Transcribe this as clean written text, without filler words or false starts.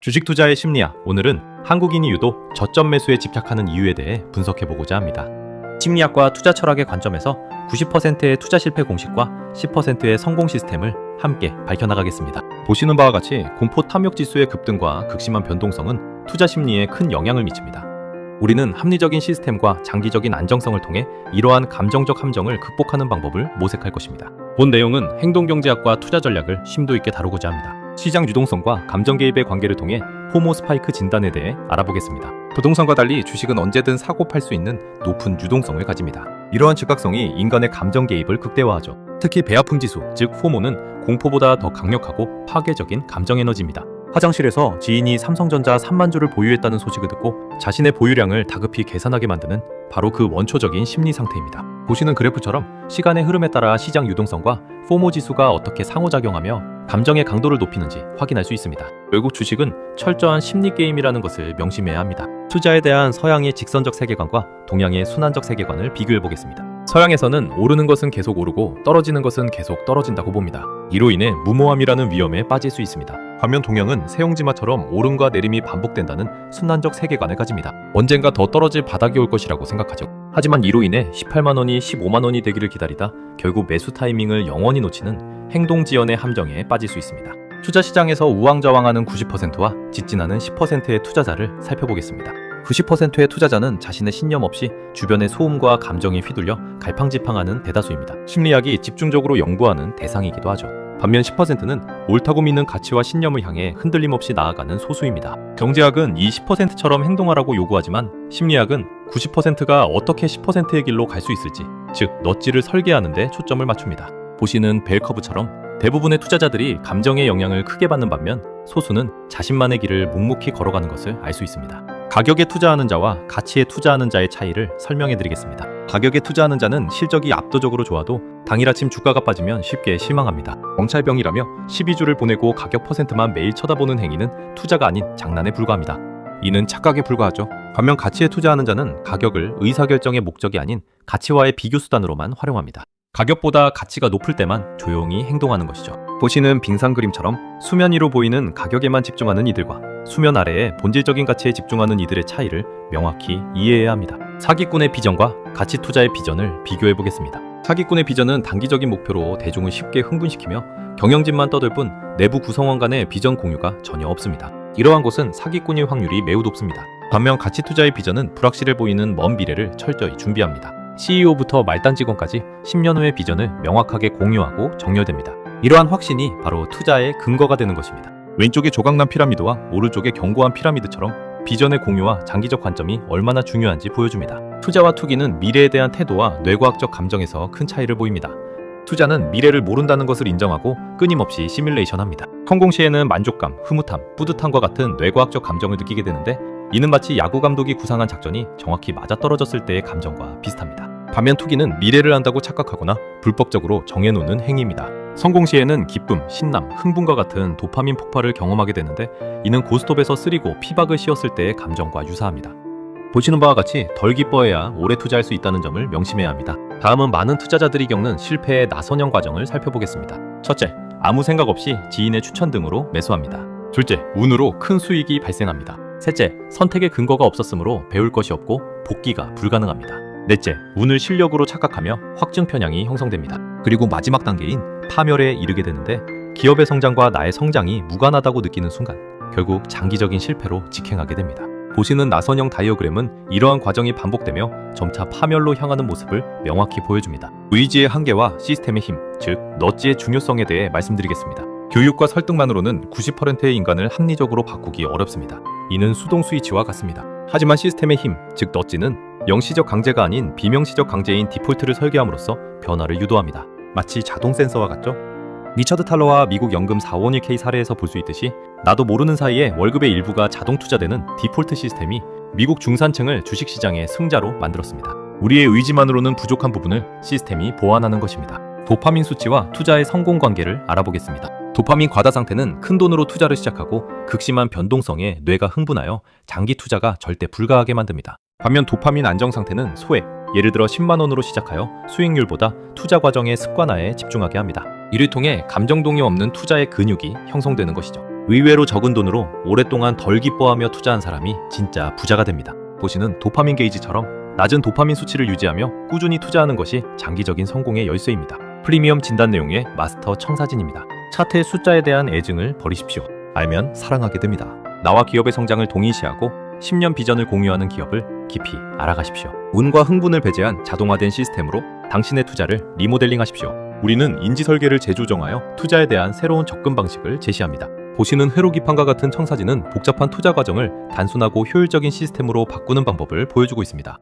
주식 투자의 심리학, 오늘은 한국인이 유독 저점 매수에 집착하는 이유에 대해 분석해보고자 합니다. 심리학과 투자 철학의 관점에서 90%의 투자 실패 공식과 10%의 성공 시스템을 함께 밝혀나가겠습니다. 보시는 바와 같이 공포 탐욕 지수의 급등과 극심한 변동성은 투자 심리에 큰 영향을 미칩니다. 우리는 합리적인 시스템과 장기적인 안정성을 통해 이러한 감정적 함정을 극복하는 방법을 모색할 것입니다. 본 내용은 행동경제학과 투자 전략을 심도 있게 다루고자 합니다. 시장 유동성과 감정 개입의 관계를 통해 포모 스파이크 진단에 대해 알아보겠습니다. 부동산과 달리 주식은 언제든 사고 팔 수 있는 높은 유동성을 가집니다. 이러한 즉각성이 인간의 감정 개입을 극대화하죠. 특히 배아픔 지수, 즉 포모는 공포보다 더 강력하고 파괴적인 감정 에너지입니다. 화장실에서 지인이 삼성전자 3만 주를 보유했다는 소식을 듣고 자신의 보유량을 다급히 계산하게 만드는 바로 그 원초적인 심리 상태입니다. 보시는 그래프처럼 시간의 흐름에 따라 시장 유동성과 포모 지수가 어떻게 상호작용하며 감정의 강도를 높이는지 확인할 수 있습니다. 결국 주식은 철저한 심리 게임이라는 것을 명심해야 합니다. 투자에 대한 서양의 직선적 세계관과 동양의 순환적 세계관을 비교해 보겠습니다. 서양에서는 오르는 것은 계속 오르고 떨어지는 것은 계속 떨어진다고 봅니다. 이로 인해 무모함이라는 위험에 빠질 수 있습니다. 반면 동양은 세용지마처럼 오름과 내림이 반복된다는 순환적 세계관을 가집니다. 언젠가 더 떨어질 바닥이 올 것이라고 생각하죠. 하지만 이로 인해 18만 원이 15만 원이 되기를 기다리다 결국 매수 타이밍을 영원히 놓치는 행동지연의 함정에 빠질 수 있습니다. 투자 시장에서 우왕좌왕하는 90%와 직진하는 10%의 투자자를 살펴보겠습니다. 90%의 투자자는 자신의 신념 없이 주변의 소음과 감정에 휘둘려 갈팡질팡하는 대다수입니다. 심리학이 집중적으로 연구하는 대상이기도 하죠. 반면 10%는 옳다고 믿는 가치와 신념을 향해 흔들림 없이 나아가는 소수입니다. 경제학은 이 10%처럼 행동하라고 요구하지만 심리학은 90%가 어떻게 10%의 길로 갈 수 있을지, 즉 넛지를 설계하는 데 초점을 맞춥니다. 보시는 벨커브처럼 대부분의 투자자들이 감정의 영향을 크게 받는 반면 소수는 자신만의 길을 묵묵히 걸어가는 것을 알 수 있습니다. 가격에 투자하는 자와 가치에 투자하는 자의 차이를 설명해 드리겠습니다. 가격에 투자하는 자는 실적이 압도적으로 좋아도 당일 아침 주가가 빠지면 쉽게 실망합니다. 경찰병이라며 12주를 보내고 가격 퍼센트만 매일 쳐다보는 행위는 투자가 아닌 장난에 불과합니다. 이는 착각에 불과하죠. 반면 가치에 투자하는 자는 가격을 의사결정의 목적이 아닌 가치와의 비교수단으로만 활용합니다. 가격보다 가치가 높을 때만 조용히 행동하는 것이죠. 보시는 빙상 그림처럼 수면 위로 보이는 가격에만 집중하는 이들과 수면 아래의 본질적인 가치에 집중하는 이들의 차이를 명확히 이해해야 합니다. 사기꾼의 비전과 가치 투자의 비전을 비교해 보겠습니다. 사기꾼의 비전은 단기적인 목표로 대중을 쉽게 흥분시키며 경영진만 떠들 뿐 내부 구성원 간의 비전 공유가 전혀 없습니다. 이러한 곳은 사기꾼일 확률이 매우 높습니다. 반면 가치 투자의 비전은 불확실해 보이는 먼 미래를 철저히 준비합니다. CEO부터 말단 직원까지 10년 후의 비전을 명확하게 공유하고 정렬됩니다. 이러한 확신이 바로 투자의 근거가 되는 것입니다. 왼쪽의 조각난 피라미드와 오른쪽의 견고한 피라미드처럼 비전의 공유와 장기적 관점이 얼마나 중요한지 보여줍니다. 투자와 투기는 미래에 대한 태도와 뇌과학적 감정에서 큰 차이를 보입니다. 투자는 미래를 모른다는 것을 인정하고 끊임없이 시뮬레이션합니다. 성공 시에는 만족감, 흐뭇함, 뿌듯함과 같은 뇌과학적 감정을 느끼게 되는데 이는 마치 야구 감독이 구상한 작전이 정확히 맞아떨어졌을 때의 감정과 비슷합니다. 반면 투기는 미래를 안다고 착각하거나 불법적으로 정해놓는 행위입니다. 성공 시에는 기쁨, 신남, 흥분과 같은 도파민 폭발을 경험하게 되는데 이는 고스톱에서 쓰리고 피박을 씌웠을 때의 감정과 유사합니다. 보시는 바와 같이 덜 기뻐해야 오래 투자할 수 있다는 점을 명심해야 합니다. 다음은 많은 투자자들이 겪는 실패의 나선형 과정을 살펴보겠습니다. 첫째, 아무 생각 없이 지인의 추천 등으로 매수합니다. 둘째, 운으로 큰 수익이 발생합니다. 셋째, 선택의 근거가 없었으므로 배울 것이 없고 복귀가 불가능합니다. 넷째, 운을 실력으로 착각하며 확증 편향이 형성됩니다. 그리고 마지막 단계인 파멸에 이르게 되는데 기업의 성장과 나의 성장이 무관하다고 느끼는 순간 결국 장기적인 실패로 직행하게 됩니다. 보시는 나선형 다이어그램은 이러한 과정이 반복되며 점차 파멸로 향하는 모습을 명확히 보여줍니다. 의지의 한계와 시스템의 힘, 즉 넛지의 중요성에 대해 말씀드리겠습니다. 교육과 설득만으로는 90%의 인간을 합리적으로 바꾸기 어렵습니다. 이는 수동 스위치와 같습니다. 하지만 시스템의 힘, 즉 넛지는 영시적 강제가 아닌 비명시적 강제인 디폴트를 설계함으로써 변화를 유도합니다. 마치 자동 센서와 같죠? 리처드 탈러와 미국 연금 451k 사례에서 볼 수 있듯이 나도 모르는 사이에 월급의 일부가 자동 투자되는 디폴트 시스템이 미국 중산층을 주식시장의 승자로 만들었습니다. 우리의 의지만으로는 부족한 부분을 시스템이 보완하는 것입니다. 도파민 수치와 투자의 성공 관계를 알아보겠습니다. 도파민 과다 상태는 큰 돈으로 투자를 시작하고 극심한 변동성에 뇌가 흥분하여 장기 투자가 절대 불가하게 만듭니다. 반면 도파민 안정 상태는 소액, 예를 들어 10만 원으로 시작하여 수익률보다 투자 과정의 습관화에 집중하게 합니다. 이를 통해 감정 동요 없는 투자의 근육이 형성되는 것이죠. 의외로 적은 돈으로 오랫동안 덜 기뻐하며 투자한 사람이 진짜 부자가 됩니다. 보시는 도파민 게이지처럼 낮은 도파민 수치를 유지하며 꾸준히 투자하는 것이 장기적인 성공의 열쇠입니다. 프리미엄 진단 내용의 마스터 청사진입니다. 차트의 숫자에 대한 애증을 버리십시오. 알면 사랑하게 됩니다. 나와 기업의 성장을 동일시하고 10년 비전을 공유하는 기업을 깊이 알아가십시오. 운과 흥분을 배제한 자동화된 시스템으로 당신의 투자를 리모델링하십시오. 우리는 인지 설계를 재조정하여 투자에 대한 새로운 접근 방식을 제시합니다. 보시는 회로기판과 같은 청사진은 복잡한 투자 과정을 단순하고 효율적인 시스템으로 바꾸는 방법을 보여주고 있습니다.